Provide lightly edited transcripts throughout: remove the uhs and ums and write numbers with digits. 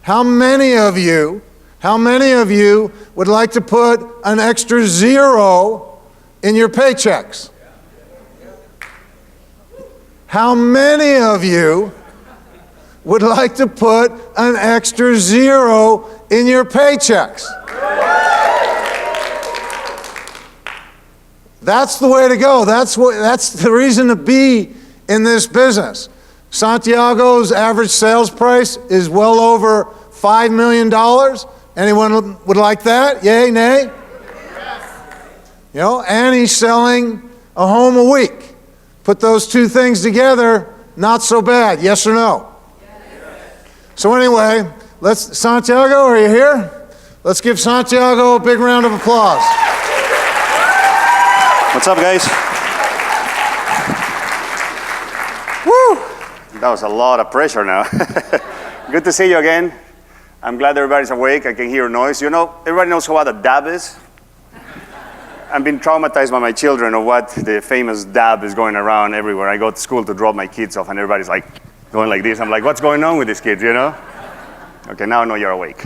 How many of you would like to put an extra zero in your paychecks? How many of you would like to put an extra zero in your paychecks? That's the way to go. That's the reason to be in this business. Santiago's average sales price is well over $5 million. Anyone would like that? Yay, nay? You know, and he's selling a home a week. Put those two things together, not so bad. Yes or no? So anyway, Santiago, are you here? Let's give Santiago a big round of applause. What's up, guys? Woo! That was a lot of pressure now. Good to see you again. I'm glad everybody's awake. I can hear noise. You know, everybody knows what a dab is? I've been traumatized by my children of what the famous dab is going around everywhere. I go to school to drop my kids off, and everybody's like going like this. I'm like, what's going on with these kids, you know? Okay, now I know you're awake.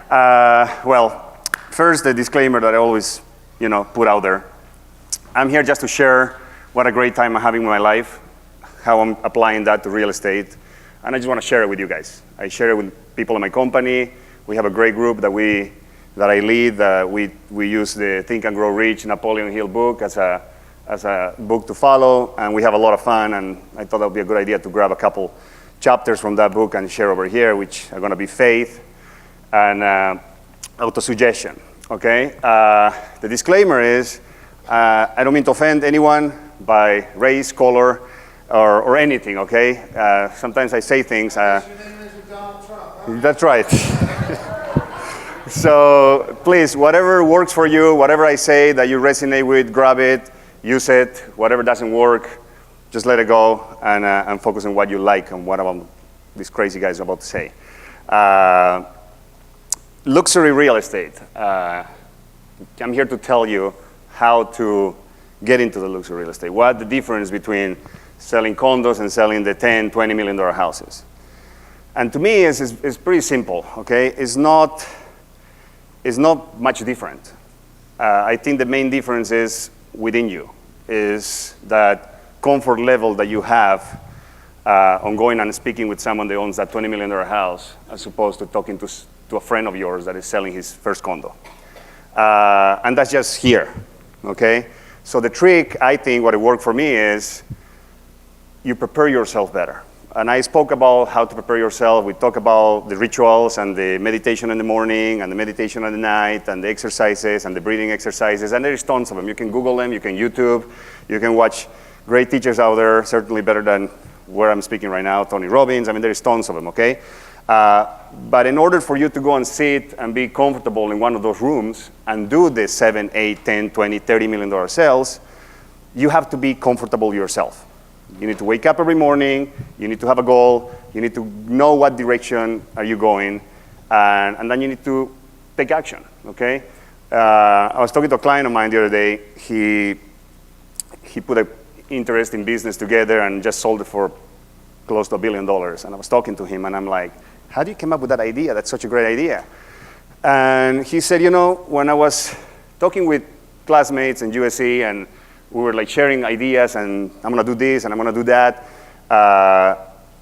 Well, first, the disclaimer that I always, put out there. I'm here just to share what a great time I'm having in my life, how I'm applying that to real estate, and I just want to share it with you guys. I share it with people in my company. We have a great group that I lead. We use the Think and Grow Rich Napoleon Hill book as a book to follow, and we have a lot of fun, and I thought that would be a good idea to grab a couple chapters from that book and share over here, which are going to be faith and auto-suggestion, okay? The disclaimer is, I don't mean to offend anyone by race, color, or anything, okay? Sometimes I say things. That's right. So please, whatever works for you, whatever I say that you resonate with, grab it, use it. Whatever doesn't work, just let it go and focus on what you like and what these crazy guys are about to say. Luxury real estate. I'm here to tell you how to get into the luxury real estate. What the difference between selling condos and selling the $10, $20 million houses. And to me, it's pretty simple, okay? It's not much different. I think the main difference is within you, is that comfort level that you have on going and speaking with someone that owns that $20 million house, as opposed to talking to a friend of yours that is selling his first condo. And that's just here, okay? So the trick, I think, what it worked for me is you prepare yourself better. And I spoke about how to prepare yourself. We talk about the rituals and the meditation in the morning and the meditation at the night and the exercises and the breathing exercises. And there's tons of them. You can Google them, you can YouTube, you can watch great teachers out there, certainly better than where I'm speaking right now, Tony Robbins. I mean, there's tons of them, okay? But in order for you to go and sit and be comfortable in one of those rooms and do the 7, 8, 10, 20, $30 million sales, you have to be comfortable yourself. You need to wake up every morning, you need to have a goal, you need to know what direction are you going, and then you need to take action, okay? I was talking to a client of mine the other day. He put an interest in business together and just sold it for close to $1 billion. And I was talking to him, and I'm like, how do you come up with that idea? That's such a great idea. And he said, when I was talking with classmates in USC, and we were like sharing ideas, and I'm gonna do this, and I'm gonna do that.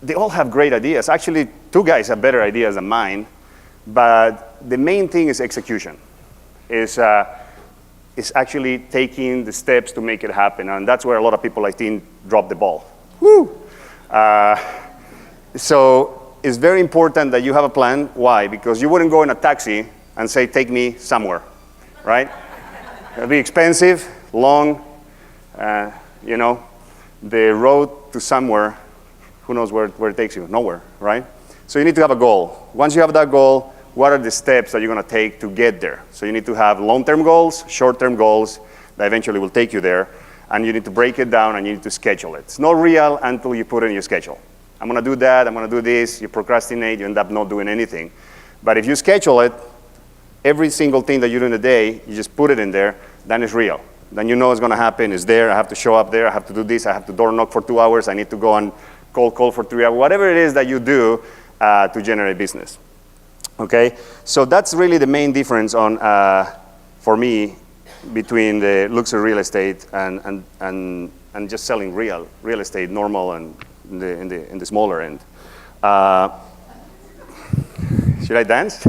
They all have great ideas. Actually, 2 guys have better ideas than mine, but the main thing is execution. Is actually taking the steps to make it happen, and that's where a lot of people, I think, drop the ball. Woo! So it's very important that you have a plan. Why? Because you wouldn't go in a taxi and say, take me somewhere, right? It'll be expensive, long, the road to somewhere, who knows where it takes you? Nowhere, right? So you need to have a goal. Once you have that goal, what are the steps that you're gonna take to get there? So you need to have long-term goals, short-term goals that eventually will take you there, and you need to break it down and you need to schedule it. It's not real until you put it in your schedule. I'm gonna do that, I'm gonna do this, you procrastinate, you end up not doing anything. But if you schedule it, every single thing that you do in a day, you just put it in there, then it's real. Then you know it's gonna happen, it's there, I have to show up there, I have to do this, I have to door knock for 2 hours, I need to go and cold call for 3 hours, whatever it is that you do, to generate business. Okay, so that's really the main difference on, for me, between the luxury real estate and just selling real estate, normal and in the smaller end. Should I dance?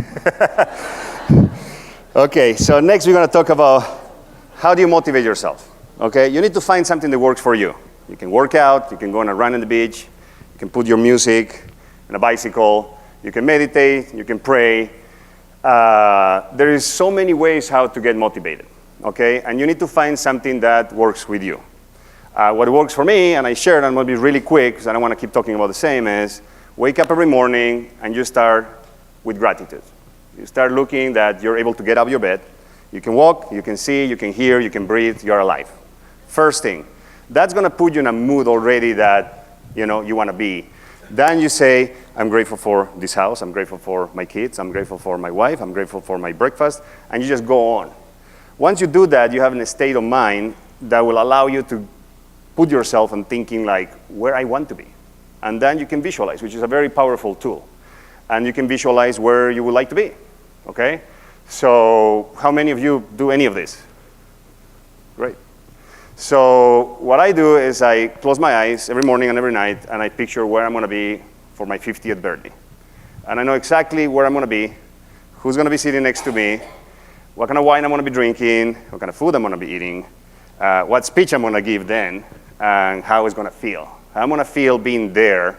Okay, so next we're going to talk about how do you motivate yourself. Okay, you need to find something that works for you. You can work out, you can go on a run on the beach, you can put your music on a bicycle, you can meditate, you can pray. There is so many ways how to get motivated, okay? And you need to find something that works with you. What works for me, and I shared, and I'm gonna be really quick because I don't want to keep talking about the same, is wake up every morning and you start with gratitude. You start looking that you're able to get out of your bed. You can walk, you can see, you can hear, you can breathe, you're alive. First thing. That's gonna put you in a mood already that you want to be. Then you say, I'm grateful for this house, I'm grateful for my kids, I'm grateful for my wife, I'm grateful for my breakfast, and you just go on. Once you do that, you have a state of mind that will allow you to put yourself in thinking like where I want to be. And then you can visualize, which is a very powerful tool. And you can visualize where you would like to be, okay? So how many of you do any of this? Great. So what I do is I close my eyes every morning and every night, and I picture where I'm going to be for my 50th birthday. And I know exactly where I'm going to be, who's going to be sitting next to me, what kind of wine I'm going to be drinking, what kind of food I'm going to be eating, what speech I'm going to give then, and how it's going to feel. How I'm going to feel being there.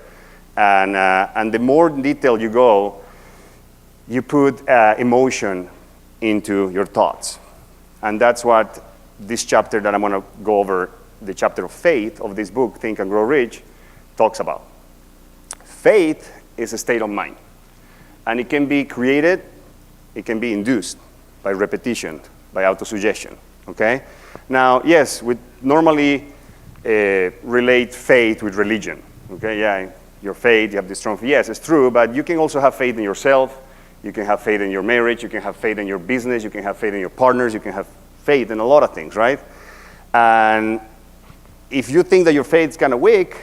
And the more detail you go, you put emotion into your thoughts. And that's what this chapter that I'm going to go over, the chapter of faith of this book, Think and Grow Rich, talks about. Faith is a state of mind. And it can be created, it can be induced by repetition, by autosuggestion, okay? Now, yes, we normally relate faith with religion, okay? Yeah, your faith, you have this strong faith. Yes, it's true, but you can also have faith in yourself. You can have faith in your marriage. You can have faith in your business. You can have faith in your partners. You can have faith in a lot of things, right? And if you think that your faith is kind of weak,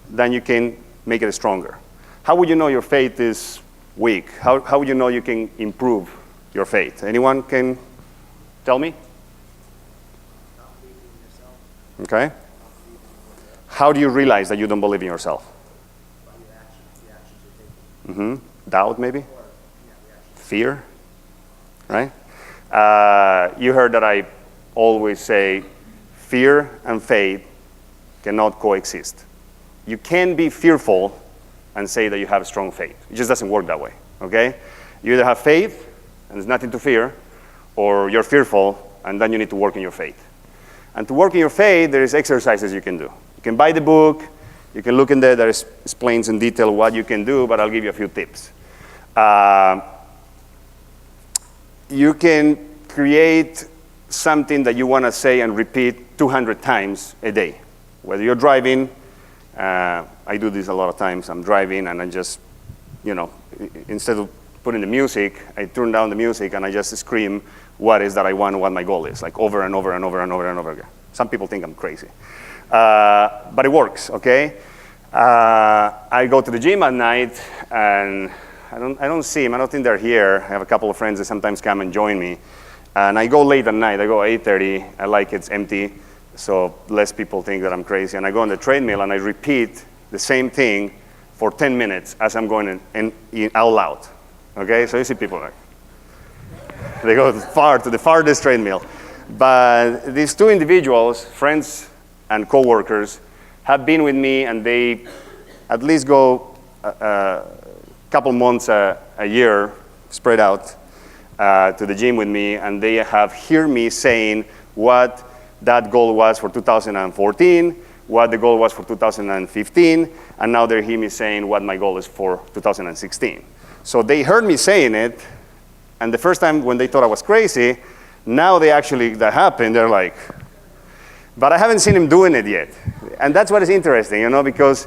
then you can make it stronger. How would you know your faith is weak? How would you know you can improve your faith? Anyone can tell me? Okay. How do you realize that you don't believe in yourself? Doubt, maybe? Fear, right? You heard that I always say fear and faith cannot coexist. You can be fearful and say that you have strong faith. It just doesn't work that way, okay? You either have faith and there's nothing to fear, or you're fearful and then you need to work in your faith. And to work in your faith, there is exercises you can do. You can buy the book, you can look in there that explains in detail what you can do, but I'll give you a few tips. You can create something that you want to say and repeat 200 times a day. Whether you're driving, I do this a lot of times, I'm driving and I just, instead of putting the music, I turn down the music and I just scream what is that I want, what my goal is, like over and over and over and over and over again. Some people think I'm crazy. But it works, okay? I go to the gym at night and I don't see them. I don't think they're here. I have a couple of friends that sometimes come and join me. And I go late at night. I go 8:30. I like it's empty, so less people think that I'm crazy. And I go on the treadmill and I repeat the same thing for 10 minutes as I'm going in out loud. Okay? So you see people like, they go to the farthest treadmill. But these two individuals, friends and coworkers, have been with me and they at least go couple months a year spread out to the gym with me, and they have heard me saying what that goal was for 2014, what the goal was for 2015, and now they hear me saying what my goal is for 2016. So they heard me saying it, and the first time when they thought I was crazy, now that happened, they're like, but I haven't seen him doing it yet. And that's what is interesting, because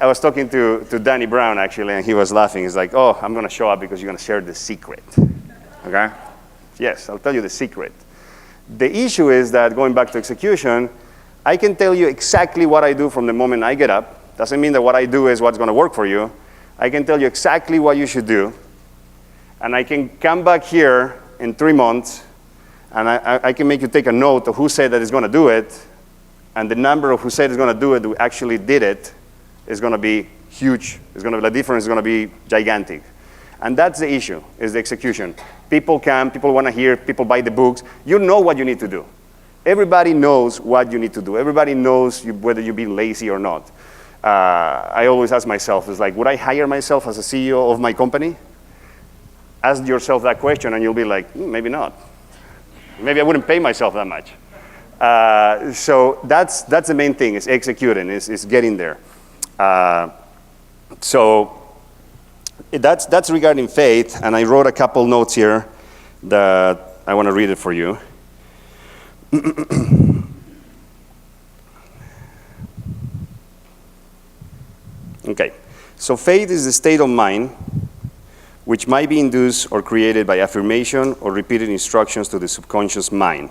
I was talking to Danny Brown, actually, and he was laughing. He's like, oh, I'm going to show up because you're going to share the secret. Okay? Yes, I'll tell you the secret. The issue is that, going back to execution, I can tell you exactly what I do from the moment I get up. Doesn't mean that what I do is what's going to work for you. I can tell you exactly what you should do, and I can come back here in 3 months, and I can make you take a note of who said that is going to do it, and the number of who said is going to do it who actually did it is going to be huge. The difference is going to be gigantic. And that's the issue, is the execution. People come, people want to hear, people buy the books. You know what you need to do. Everybody knows what you need to do. Everybody knows whether you're being lazy or not. I always ask myself, it's like, would I hire myself as a CEO of my company? Ask yourself that question and you'll be like, maybe not. Maybe I wouldn't pay myself that much. So that's the main thing, is executing, is getting there. So that's regarding faith, and I wrote a couple notes here that I want to read it for you. Okay, so faith is the state of mind which might be induced or created by affirmation or repeated instructions to the subconscious mind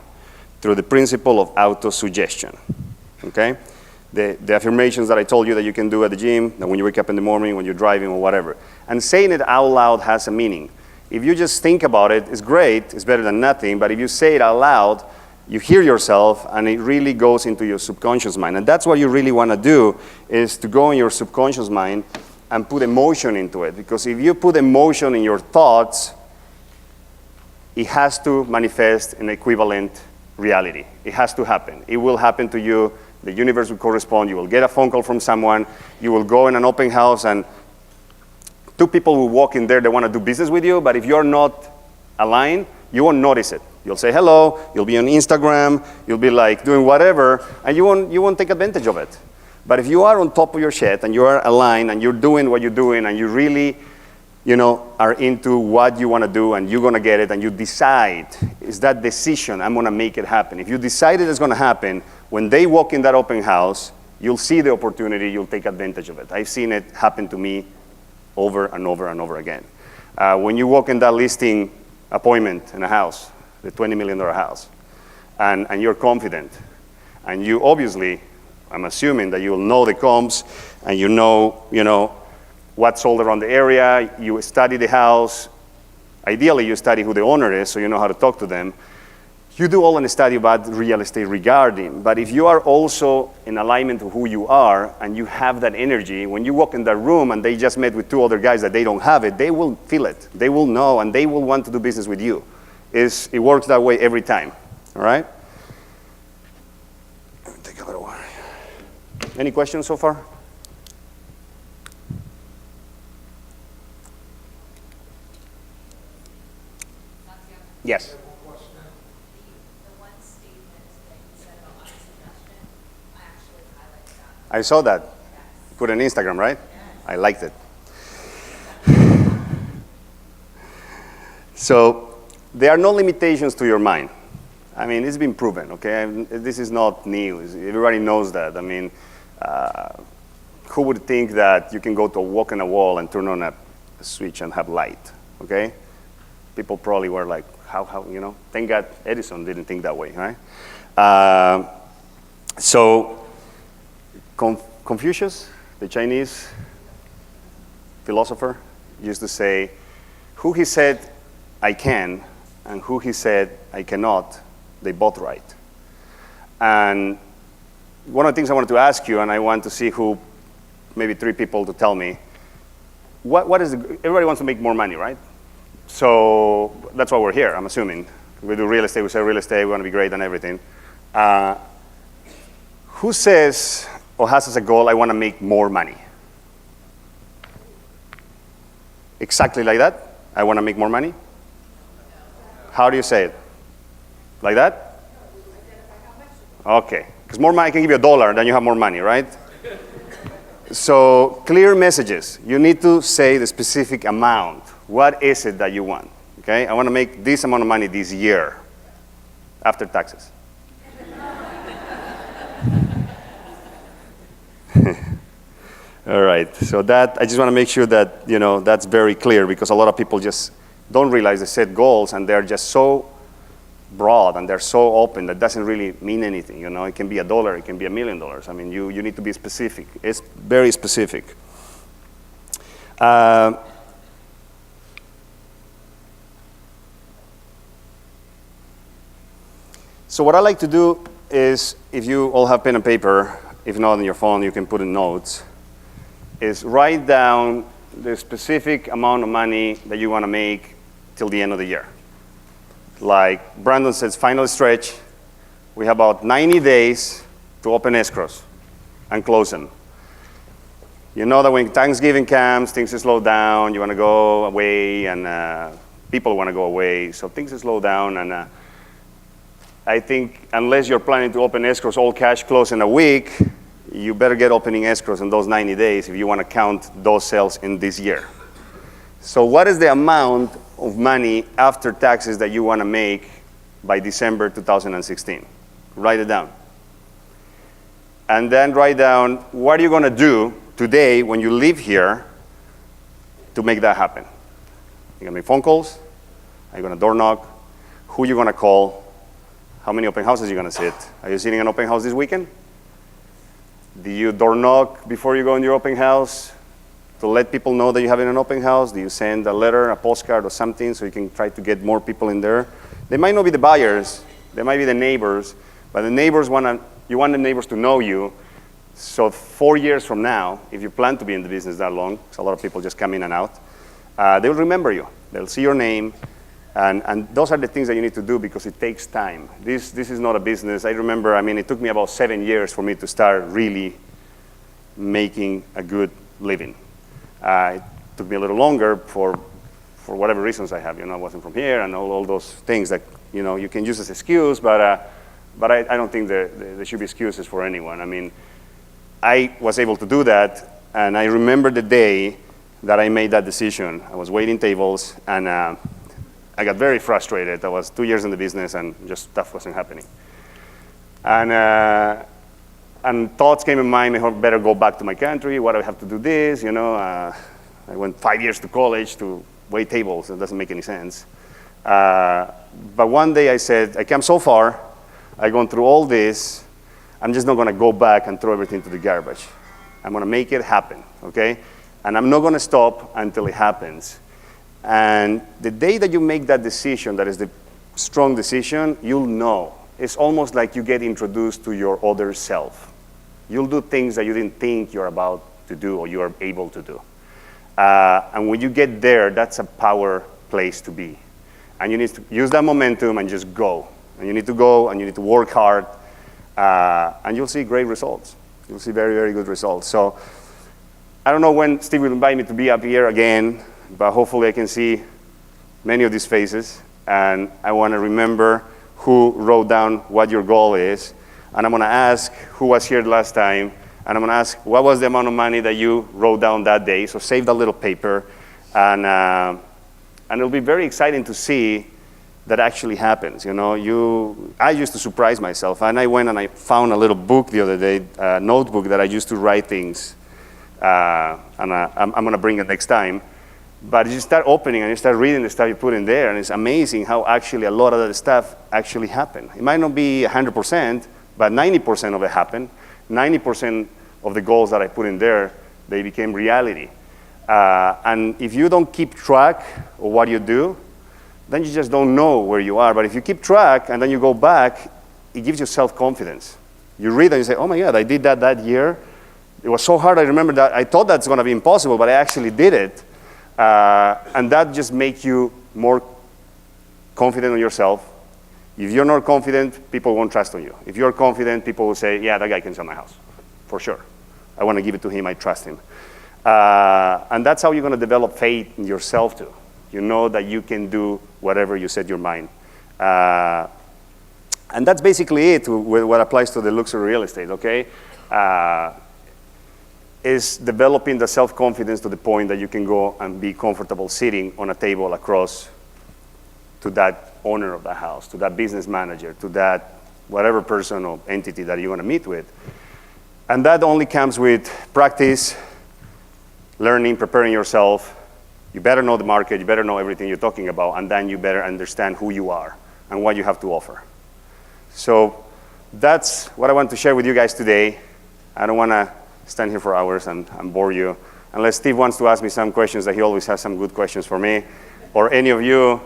through the principle of autosuggestion. Okay? The affirmations that I told you that you can do at the gym, that when you wake up in the morning, when you're driving or whatever. And saying it out loud has a meaning. If you just think about it, it's great, it's better than nothing, but if you say it out loud, you hear yourself and it really goes into your subconscious mind. And that's what you really want to do, is to go in your subconscious mind and put emotion into it. Because if you put emotion in your thoughts, it has to manifest an equivalent reality. It has to happen. It will happen to you. The universe will correspond. You will get a phone call from someone. You will go in an open house and 2 people will walk in there, they want to do business with you, but if you're not aligned, you won't notice it. You'll say hello, you'll be on Instagram, you'll be like doing whatever, and you won't take advantage of it. But if you are on top of your shit and you are aligned and you're doing what you're doing and you really, are into what you want to do and you're going to get it and you decide, is that decision, I'm going to make it happen. If you decide it's going to happen, when they walk in that open house, you'll see the opportunity, you'll take advantage of it. I've seen it happen to me over and over and over again. When you walk in that listing appointment in a house, the $20 million house, and you're confident, and you obviously, I'm assuming that you'll know the comps, and you know what's sold around the area, you study the house, ideally you study who the owner is so you know how to talk to them. You do all in a study about real estate regarding, but if you are also in alignment to who you are and you have that energy, when you walk in that room and they just met with 2 other guys that they don't have it, they will feel it. They will know and they will want to do business with you. It works that way every time, all right? Let me take a little while. Any questions so far? Yes. I saw that. You put it on Instagram, right? Yes. I liked it. So there are no limitations to your mind. I mean, it's been proven, okay? This is not news. Everybody knows that. I mean, who would think that you can go to walk on a wall and turn on a switch and have light, okay? People probably were like, how, thank God Edison didn't think that way, right? So Confucius, the Chinese philosopher, used to say, who he said I can and who he said I cannot, they both right. And one of the things I wanted to ask you, and I want to see who, maybe 3 people to tell me, what is everybody wants to make more money, right? So that's why we're here, I'm assuming. We do real estate, we sell real estate, we want to be great and everything. Who says or has as a goal, I want to make more money? Exactly like that? I want to make more money? How do you say it? Like that? Okay. Because more money, I can give you $1, then you have more money, right? So clear messages. You need to say the specific amount. What is it that you want? Okay? I want to make this amount of money this year after taxes. All right, so that, I just want to make sure that, that's very clear, because a lot of people just don't realize they set goals and they're just so broad and they're so open that doesn't really mean anything. It can be $1, it can be $1 million. I mean, you need to be specific. It's very specific. So what I like to do is, if you all have pen and paper, if not on your phone, you can put in notes, is write down the specific amount of money that you want to make till the end of the year. Like Brandon says, final stretch, we have about 90 days to open escrows and close them. You know that when Thanksgiving comes, things slow down, you want to go away, and people want to go away, so things slow down, and I think unless you're planning to open escrows all cash close in a week, you better get opening escrows in those 90 days if you want to count those sales in this year. So what is the amount of money after taxes that you want to make by December 2016? Write it down. And then write down what are you going to do today when you leave here to make that happen. You're going to make phone calls? Are you going to door knock? Who are you going to call? How many open houses are you going to sit? Are you sitting an open house this weekend? Do you door knock before you go in your open house to let people know that you're having an open house? Do you send a letter, a postcard, or something so you can try to get more people in there? They might not be the buyers. They might be the neighbors. But the neighbors you want the neighbors to know you. So 4 years from now, if you plan to be in the business that long, because a lot of people just come in and out, they will remember you. They'll see your name. And those are the things that you need to do because it takes time. This is not a business. I remember, it took me about 7 years for me to start really making a good living. It took me a little longer for whatever reasons I have. I wasn't from here and all those things that, you can use as excuse, but I don't think there should be excuses for anyone. I was able to do that, and I remember the day that I made that decision. I was waiting tables, and I got very frustrated. I was 2 years in the business and just stuff wasn't happening. And thoughts came in mind, I better go back to my country. Why do I have to do this? I went 5 years to college to wait tables. It doesn't make any sense. But one day I said, I came so far. I've gone through all this. I'm just not going to go back and throw everything to the garbage. I'm going to make it happen, okay? And I'm not going to stop until it happens. And the day that you make that decision, that is the strong decision, you'll know. It's almost like you get introduced to your other self. You'll do things that you didn't think you're about to do or you are able to do. And when you get there, that's a power place to be. And you need to use that momentum and just go. And you need to go and you need to work hard. And you'll see great results. You'll see very, very good results. So I don't know when Steve will invite me to be up here again, but hopefully I can see many of these faces. And I want to remember who wrote down what your goal is. And I'm going to ask who was here last time. And I'm going to ask what was the amount of money that you wrote down that day. So save that little paper. And it'll be very exciting to see that actually happens. I used to surprise myself. And I went and I found a little book the other day, a notebook that I used to write things. And I'm going to bring it next time. But you start opening and you start reading the stuff you put in there, and it's amazing how actually a lot of that stuff actually happened. It might not be 100%, but 90% of it happened. 90% of the goals that I put in there, they became reality. And if you don't keep track of what you do, then you just don't know where you are. But if you keep track and then you go back, it gives you self-confidence. You read and you say, oh my God, I did that year. It was so hard, I remember that. I thought that's going to be impossible, but I actually did it. And that just makes you more confident in yourself. If you're not confident, people won't trust on you. If you're confident, people will say, yeah, that guy can sell my house, for sure. I want to give it to him, I trust him. And that's how you're going to develop faith in yourself too. You know that you can do whatever you set your mind. And that's basically it with what applies to the luxury real estate, okay? Is developing the self-confidence to the point that you can go and be comfortable sitting on a table across to that owner of the house, to that business manager, to that whatever person or entity that you want to meet with. And that only comes with practice, learning, preparing yourself. You better know the market, you better know everything you're talking about, and then you better understand who you are and what you have to offer. So that's what I want to share with you guys today. I don't want to stand here for hours and bore you. unless Steve wants to ask me some questions, that he always has some good questions for me, or any of you,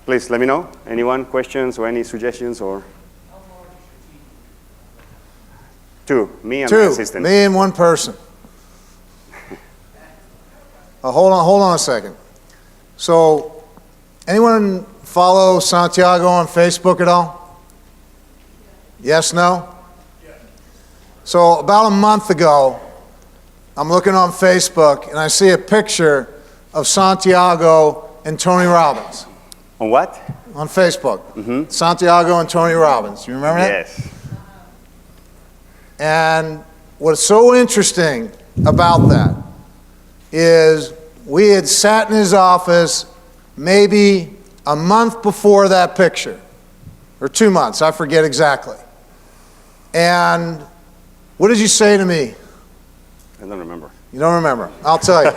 please let me know. Anyone, questions or any suggestions? Or two, me and my assistant. Me and one person. Hold on a second. So, anyone follow Santiago on Facebook at all? Yes, no? Yes. So, about a month ago, I'm looking on Facebook and I see a picture of Santiago and Tony Robbins. On what? On Facebook. Santiago and Tony Robbins. You remember that? Yes. And what's so interesting about that is we had sat in his office maybe a month before that picture, or 2 months, I forget exactly. And what did you say to me? I don't remember. You don't remember? I'll tell you.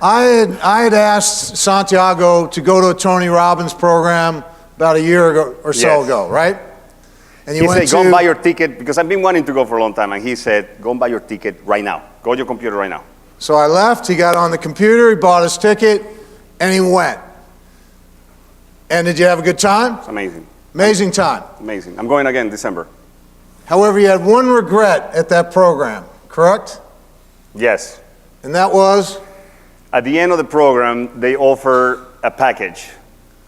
I had asked Santiago to go to a Tony Robbins program about a year ago or so ago, right? And he said, go and buy your ticket, because I've been wanting to go for a long time, and he said, go and buy your ticket right now. Go to your computer right now. So I left, he got on the computer, he bought his ticket, and he went. And did you have a good time? It's amazing. Amazing time. Amazing. I'm going again in December. However, you had one regret at that program, correct? Yes. And that was? At the end of the program, they offer a package,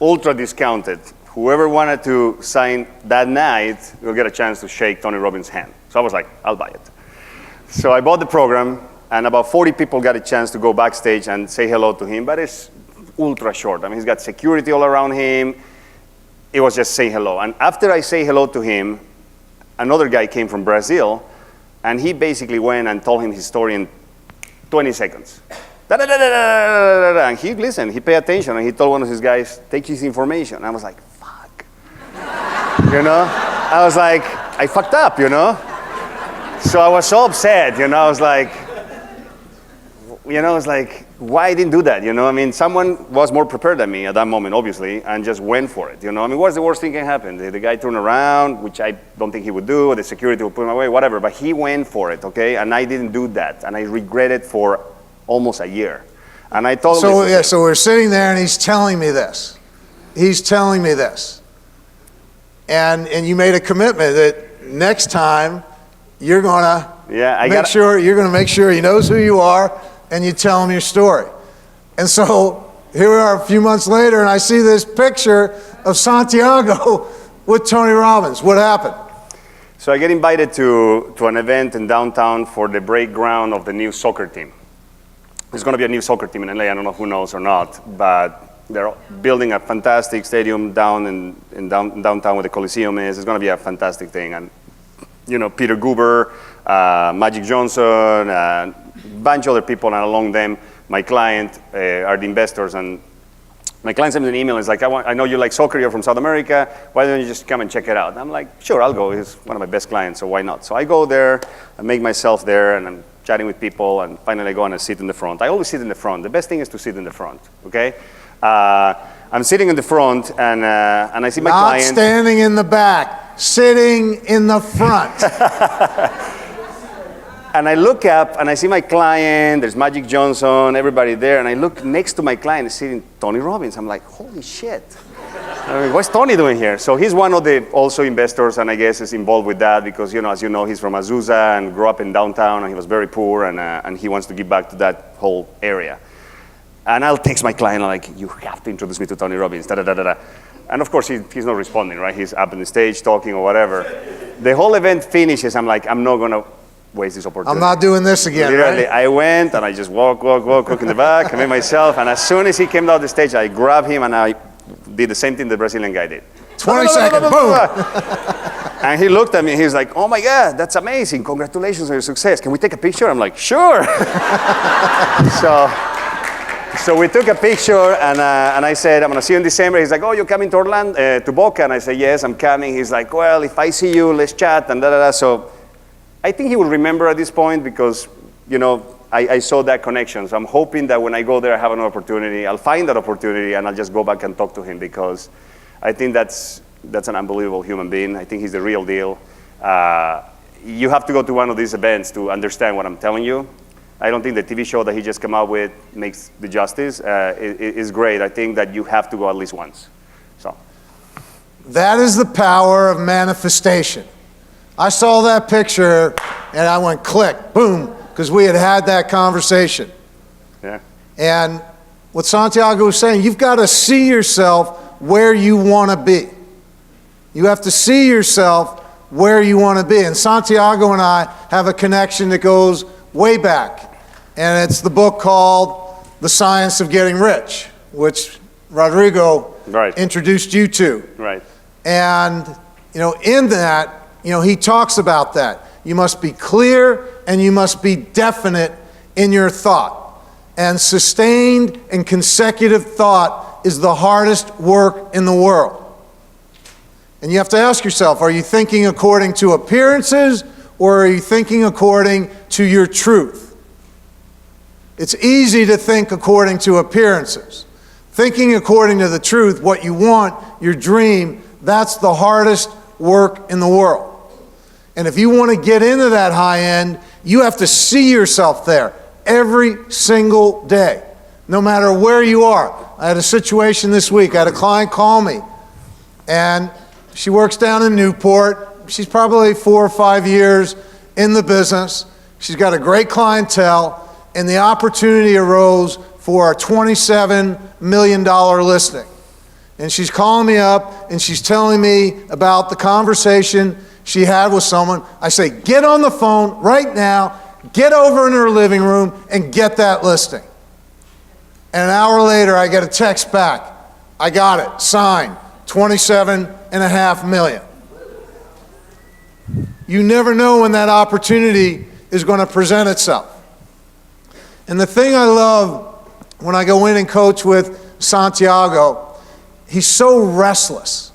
ultra discounted. Whoever wanted to sign that night will get a chance to shake Tony Robbins' hand. So I was like, I'll buy it. So I bought the program, and about 40 people got a chance to go backstage and say hello to him, but it's ultra short. I mean, he's got security all around him. It was just say hello. And after I say hello to him, another guy came from Brazil, and he basically went and told him his story in 20 seconds. And he listened, he paid attention, and he told one of his guys, take his information. And I was like, fuck. You know? I was like, I fucked up, you know? So I was so upset, you know? I was like, why I didn't do that, you know? I mean, someone was more prepared than me at that moment, obviously, and just went for it, you know? I mean, what's the worst thing that can happen? The guy turned around, which I don't think he would do, the security would put him away, whatever, but he went for it, okay? And I didn't do that, and I regret it for almost a year. And I told him. So we're sitting there, and he's telling me this. He's telling me this. And you made a commitment that next time you're going to make sure he knows who you are, and you tell him your story. And so here we are a few months later, and I see this picture of Santiago with Tony Robbins. What happened? So I get invited to an event in downtown for the break ground of the new soccer team. There's going to be a new soccer team in LA. I don't know who knows or not, but they're building a fantastic stadium down in downtown where the Coliseum is. It's going to be a fantastic thing. And, you know, Peter Guber, Magic Johnson, a bunch of other people, and along them, my client are the investors. And my client sent me an email. It's like, I know you like soccer. You're from South America. Why don't you just come and check it out? And I'm like, sure, I'll go. He's one of my best clients, so why not? So I go there, I make myself there, and I'm chatting with people, and finally I go and I sit in the front. I always sit in the front. The best thing is to sit in the front, okay? I'm sitting in the front, and I see my client. Not standing in the back, sitting in the front. And I look up, and I see my client, there's Magic Johnson, everybody there, and I look next to my client, sitting Tony Robbins. I'm like, holy shit. I mean, what's Tony doing here? So he's one of the also investors, and I guess is involved with that because, you know, as you know, he's from Azusa and grew up in downtown, and he was very poor, and he wants to give back to that whole area. And I'll text my client, like, you have to introduce me to Tony Robbins, da-da-da-da-da. And of course, he's not responding, right? He's up on the stage talking or whatever. The whole event finishes, I'm like, I'm not going to waste this opportunity. I'm not doing this again, Literally, right? I went, and I just walk in the back, I made myself, and as soon as he came down the stage, I grabbed him, and I did the same thing the Brazilian guy did. 20 seconds, boom. And he looked at me, he's like, oh my God, that's amazing. Congratulations on your success. Can we take a picture? I'm like, sure. So we took a picture, and I said, I'm going to see you in December. He's like, oh, you're coming to Orlando, to Boca? And I said, yes, I'm coming. He's like, well, if I see you, let's chat, and da-da-da. So I think he will remember at this point because, you know, I saw that connection. So I'm hoping that when I go there, I have an opportunity. I'll find that opportunity, and I'll just go back and talk to him because I think that's an unbelievable human being. I think he's the real deal. You have to go to one of these events to understand what I'm telling you. I don't think the TV show that he just came out with makes the justice. Is great. I think that you have to go at least once. So that is the power of manifestation. I saw that picture and I went click, boom, because we had had that conversation. yeah. And what Santiago was saying, you've got to see yourself where you want to be. You have to see yourself where you want to be. And Santiago and I have a connection that goes way back. And it's the book called The Science of Getting Rich, which Rodrigo introduced you to. Right. And, in that, he talks about that. You must be clear and you must be definite in your thought. And sustained and consecutive thought is the hardest work in the world. And you have to ask yourself, are you thinking according to appearances or are you thinking according to your truth? It's easy to think according to appearances. Thinking according to the truth, what you want, your dream, that's the hardest work in the world. And if you want to get into that high end, you have to see yourself there every single day, no matter where you are. I had a situation this week. I had a client call me, and she works down in Newport. She's probably 4 or 5 years in the business. She's got a great clientele, and the opportunity arose for a $27 million listing. And she's calling me up, and she's telling me about the conversation she had with someone. I say, get on the phone right now, get over in her living room, and get that listing. And an hour later, I get a text back. I got it, signed, $27.5 million. You never know when that opportunity is going to present itself. And the thing I love when I go in and coach with Santiago, he's so restless.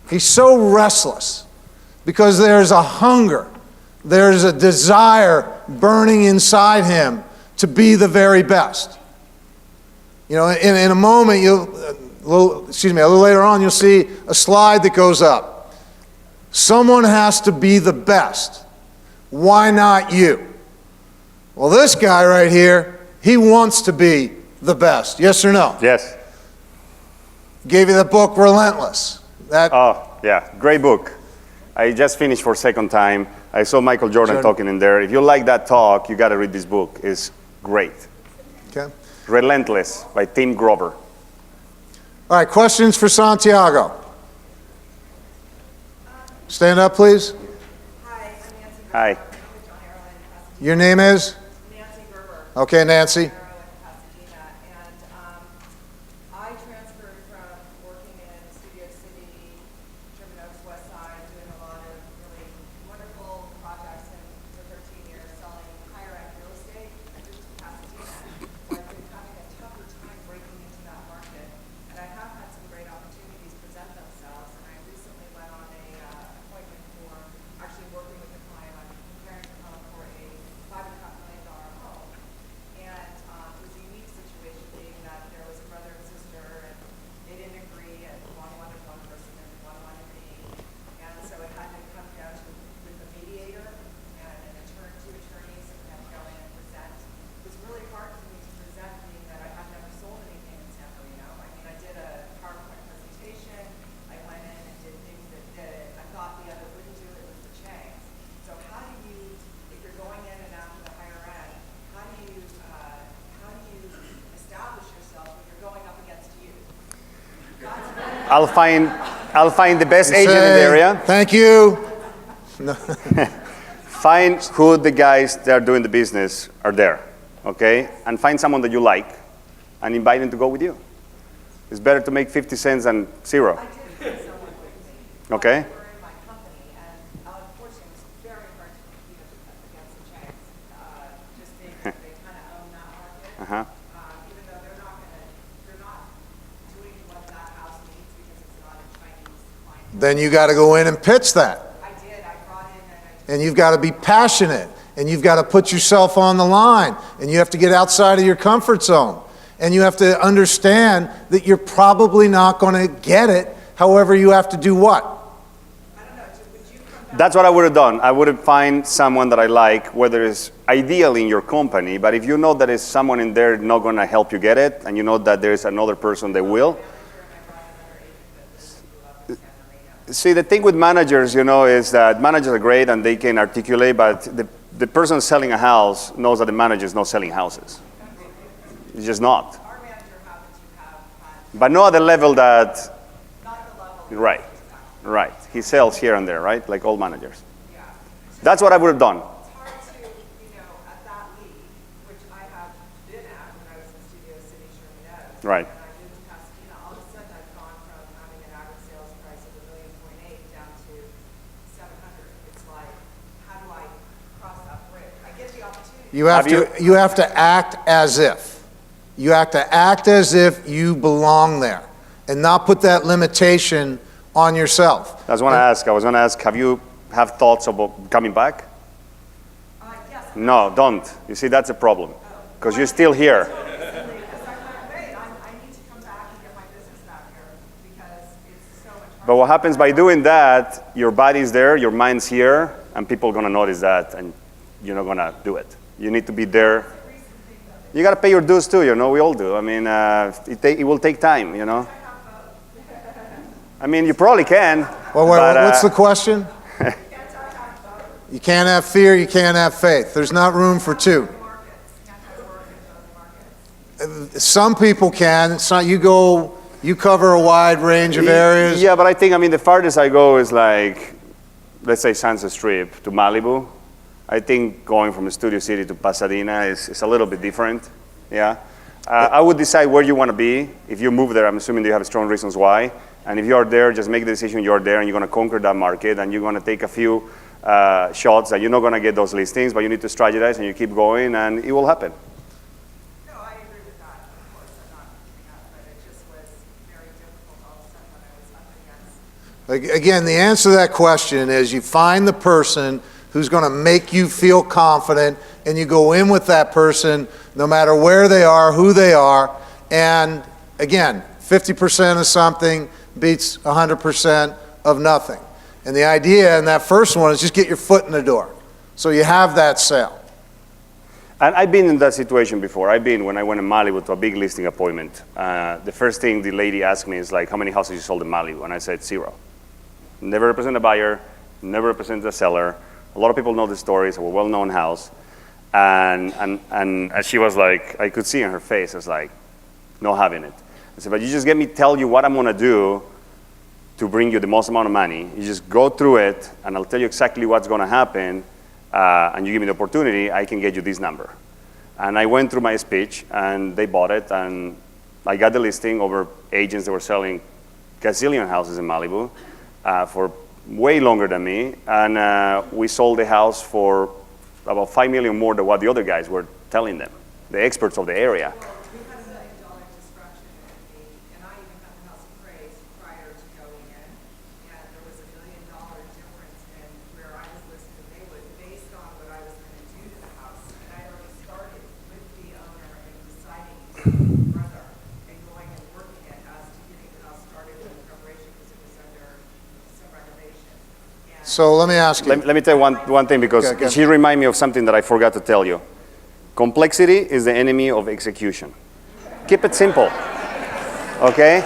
He's so restless because there's a hunger, there's a desire burning inside him to be the very best. In a moment, a little later on, you'll see a slide that goes up. Someone has to be the best. Why not you? Well, this guy right here, he wants to be the best. Yes or no? Yes. Gave you the book, Relentless. Oh, yeah, great book. I just finished for a second time. I saw Michael Jordan talking in there. If you like that talk, you got to read this book. It's great. Okay. Relentless by Tim Grover. All right, questions for Santiago? Stand up, please. Hi, I'm Nancy Gerber. Hi. With John Arana in Pasadena. Your name is? Nancy Gerber. Okay, Nancy. Arana in Pasadena. And I transferred from working in Studio City, Sherman Oaks, West Side, doing a lot of really wonderful projects, and for 13 years selling higher-end real estate. I moved to Pasadena. So I've been having a tougher time breaking into that market. And I have had some great opportunities present themselves. And I recently went on a appointment for actually working with a client on preparing for a $5.5 million home. And it was a unique situation being that there was a brother and sister, and they didn't agree, and one wanted one person and one wanted me. And so it had to come down to with a mediator and two attorneys, and we had to go in and present. It was really hard for me to present, being that I had never sold anything in San Marino. I mean, I did a PowerPoint presentation. I went in and did things that I thought the other wouldn't do. It was the chains. So how do you, if you're going in and after the higher end, how do you establish yourself when you're going up against you? I'll find the best agent in the area. Thank you. Find who the guys that are doing the business are there, okay? And find someone that you like and invite them to go with you. It's better to make 50 cents than zero. I did get someone with me. Okay. They were in my company, and unfortunately, it was very hard to compete against the chains. Just being that they kind of own that market. Uh-huh. Even though they're not doing what that house needs because it's not a Chinese client. Then you got to go in and pitch that. I did. I brought in and And you've got to be passionate, and you've got to put yourself on the line, and you have to get outside of your comfort zone, and you have to understand that you're probably not going to get it. However, you have to do what? I don't know. Would you come back? That's what I would have done. I would have find someone that I like, whether it's ideal in your company, but if you know that there's someone in there not going to help you get it, and you know that there's another person that will. See, the thing with managers, you know, is that managers are great and they can articulate, but the person selling a house knows that the manager is not selling houses. It's just not. Our manager happens to have had, But not at the level that, not the level. right, right. He sells here and there, right? Like all managers. Yeah. That's what I would have done. It's hard to, at that league, which I have been at when I was in Studio City, Sherman Oaks. Right. And I moved to Pasadena, all of a sudden I've gone from having an average sales price of $1.8 million down to 700. It's like, how do I cross that bridge? I get the opportunity. You have to act as if. You have to act as if you belong there and not put that limitation on yourself. I was going to ask, have you have thoughts about coming back? Yes. No, don't. You see, that's a problem. Because you're still here. Because I need to come back and get my business back here because it's so much harder. But what happens by doing that, your body's there, your mind's here, and people are going to notice that, and you're not going to do it. You need to be there. You got to pay your dues too, you know, we all do. I mean, it will take time, you know. I mean, you probably can. Well, but, what's the question? You can't have fear, you can't have faith. There's not room for two. Some people can. It's not, you cover a wide range of areas. Yeah, but I think, the farthest I go is like, let's say Sunset Strip to Malibu. I think going from Studio City to Pasadena is a little bit different, yeah. I would decide where you want to be. If you move there, I'm assuming you have strong reasons why. And if you're there, just make the decision you're there and you're going to conquer that market and you're going to take a few shots that you're not going to get those listings, but you need to strategize and you keep going and it will happen. No, I agree with that. Of course, I'm not giving up, but it just was very difficult all of a sudden when I was up against. Again, the answer to that question is you find the person who's going to make you feel confident, and you go in with that person no matter where they are, who they are, and again, 50% of something beats 100% of nothing. And the idea in that first one is just get your foot in the door, so you have that sale. And I've been in that situation before. When I went to Malibu to a big listing appointment, the first thing the lady asked me is like, how many houses you sold in Malibu? And I said, 0. Never represent a buyer, never represent a seller. A lot of people know the story. It's a well-known house. And she was like, I could see in her face, it's like, not having it. I said, but you just tell you what I'm going to do to bring you the most amount of money. You just go through it, and I'll tell you exactly what's going to happen, and you give me the opportunity, I can get you this number. And I went through my speech, and they bought it, and I got the listing over agents that were selling gazillion houses in Malibu for way longer than me, and we sold the house for about $5 million more than what the other guys were telling them, the experts of the area. Well, we had $1 million disruption and I even had the house appraised prior to going in, and there was $1 million difference in where I was listed and they would, based on what I was going to do to the house, and I already started with the owner and deciding to brother and going and working it as to getting the house started in preparation because it was under some renovation. So let me ask you. Let me tell you one thing, because Okay. she reminded me of something that I forgot to tell you. Complexity is the enemy of execution. Keep it simple, okay?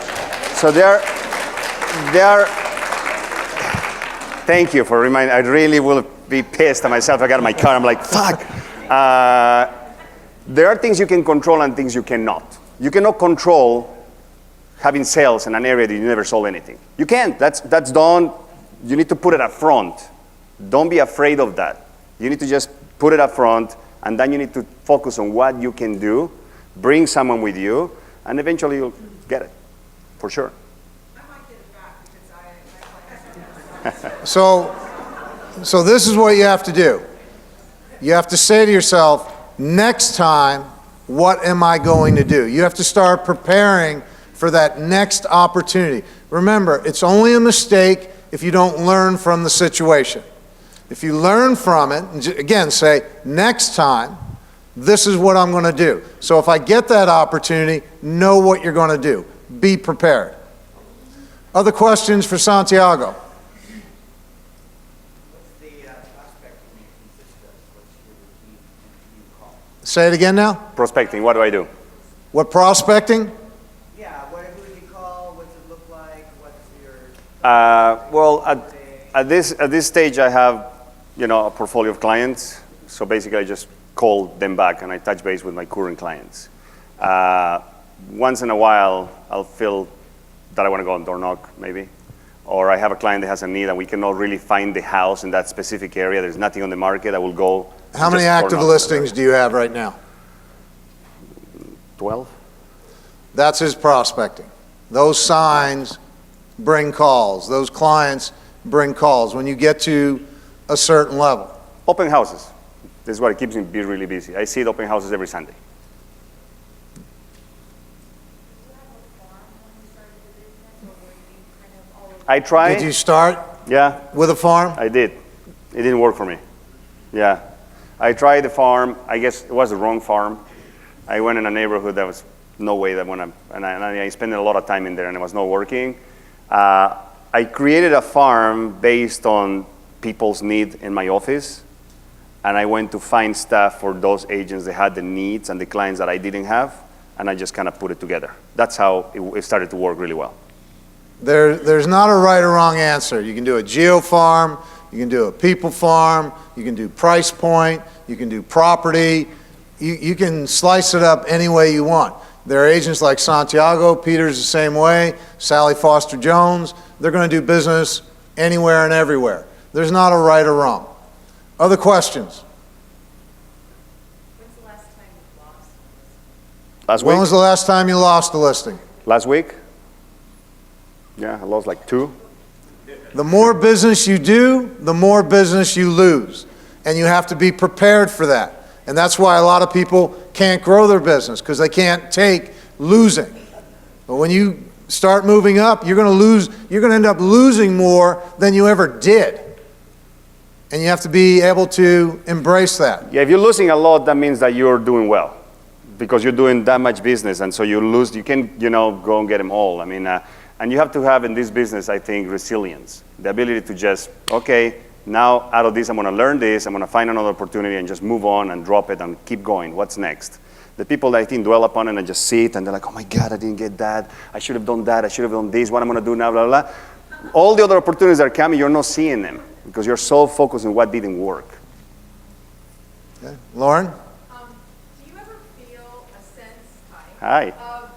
So there are, thank you for reminding, I really will be pissed at myself. I got in my car, I'm like, fuck. There are things you can control and things you cannot. You cannot control having sales in an area that you never sold anything. You can't, that's done. You need to put it up front. Don't be afraid of that. You need to just put it up front, and then you need to focus on what you can do, bring someone with you, and eventually you'll get it, for sure. I might get it back because I So this is what you have to do. You have to say to yourself, next time, what am I going to do? You have to start preparing for that next opportunity. Remember, it's only a mistake if you don't learn from the situation. If you learn from it, and again, say, next time, this is what I'm going to do. So if I get that opportunity, know what you're going to do. Be prepared. Other questions for Santiago? Say it again now. Prospecting, what do I do? What prospecting? Yeah, who do you call? What's it look like? What's your... Well, at this stage, I have, a portfolio of clients. So basically, I just call them back and I touch base with my current clients. Once in a while, I'll feel that I want to go and door knock, maybe. Or I have a client that has a need and we cannot really find the house in that specific area. There's nothing on the market. I will go. How many active listings do you have right now? 12. That's his prospecting. Those signs bring calls. Those clients bring calls when you get to a certain level. Open houses. This is what keeps me really busy. I see the open houses every Sunday. I tried. Did you start Yeah, with a farm? I did. It didn't work for me. Yeah. I tried the farm. I guess it was the wrong farm. I went in a neighborhood that was no way that and I spent a lot of time in there and it was not working. I created a farm based on people's need in my office. And I went to find staff for those agents that had the needs and the clients that I didn't have. And I just kind of put it together. That's how it started to work really well. There's not a right or wrong answer. You can do a geo farm, you can do a people farm, you can do price point, you can do property. You can slice it up any way you want. There are agents like Santiago, Peter's the same way, Sally Foster Jones. They're going to do business anywhere and everywhere. There's not a right or wrong. Other questions? When's the last time you lost? Last When week? was the last time you lost a listing? Last week? Yeah, I lost like 2. The more business you do, the more business you lose. And you have to be prepared for that. And that's why a lot of people can't grow their business, because they can't take losing. But when you start moving up, you're going to end up losing more than you ever did. And you have to be able to embrace that. Yeah, if you're losing a lot, that means that you're doing well. Because you're doing that much business, and so you lose, you can, go and get them all. I mean, and you have to have in this business, I think, resilience. The ability to just, okay, now out of this, I'm going to learn this, I'm going to find another opportunity and just move on and drop it and keep going. What's next? The people that I think dwell upon it and just see it and they're like, oh my God, I didn't get that. I should have done that. I should have done this. What I'm going to do now, blah, blah, blah. All the other opportunities that are coming, you're not seeing them because you're so focused on what didn't work. Okay. Lauren? Do you ever feel a sense Hi. of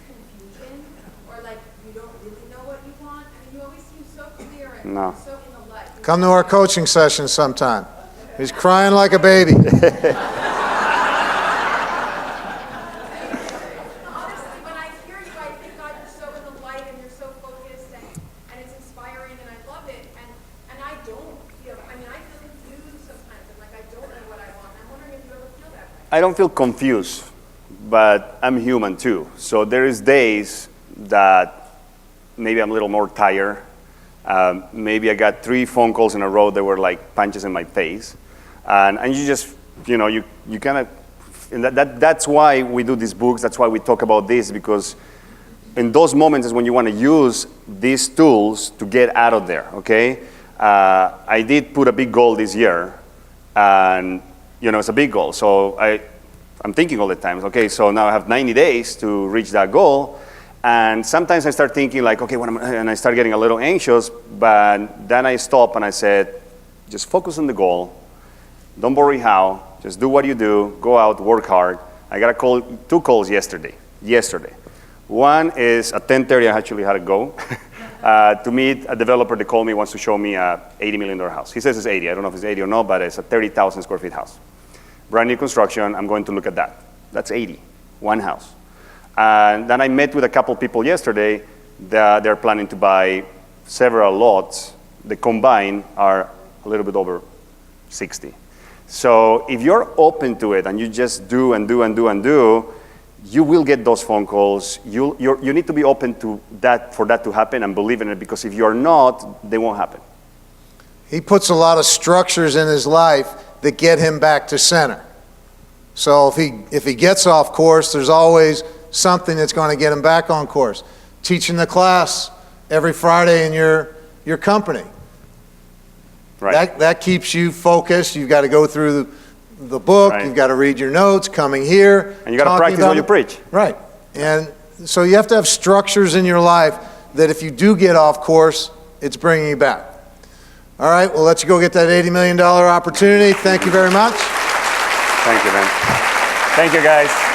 confusion, or like you don't really know what you want? I mean, you always seem so clear and No. so in the light. Come to our coaching session sometime. He's crying like a baby. Honestly, when I hear you, I think, God, you're so in the light and you're so focused and it's inspiring and I love it. And I don't feel, I feel confused sometimes. I'm like, I don't know what I want. I'm wondering if you ever feel that way. I don't feel confused, but I'm human too. So there is days that maybe I'm a little more tired. Maybe I got 3 phone calls in a row that were like punches in my face. And you just, you kind of, and that's why we do these books. That's why we talk about this, because in those moments is when you want to use these tools to get out of there, okay? I did put a big goal this year, and, it's a big goal. So I'm thinking all the time, okay, so now I have 90 days to reach that goal. And sometimes I start thinking like, okay, and I start getting a little anxious, but then I stop and I said, just focus on the goal. Don't worry how, just do what you do, go out, work hard. I got 2 calls yesterday. One is at 10:30, I actually had to go to meet a developer that called me, wants to show me a $80 million house. He says it's 80, I don't know if it's 80 or not, but it's a 30,000 square feet house. Brand new construction, I'm going to look at that. That's 80, one house. And then I met with a couple people yesterday that they're planning to buy several lots. The combined are a little bit over 60. So if you're open to it and you just do and do and do and do, you will get those phone calls. You need to be open to that for that to happen and believe in it, because if you're not, they won't happen. He puts a lot of structures in his life that get him back to center. So if he gets off course, there's always something that's going to get him back on course. Teaching the class every Friday in your company. Right. That keeps you focused. You've got to go through the book, Right. you've got to read your notes, coming here. And you got to talking practice about what you it. preach. Right. And so you have to have structures in your life that if you do get off course, it's bringing you back. All right, we'll let you go get that $80 million opportunity. Thank you very much. Thank you, man. Thank you, guys.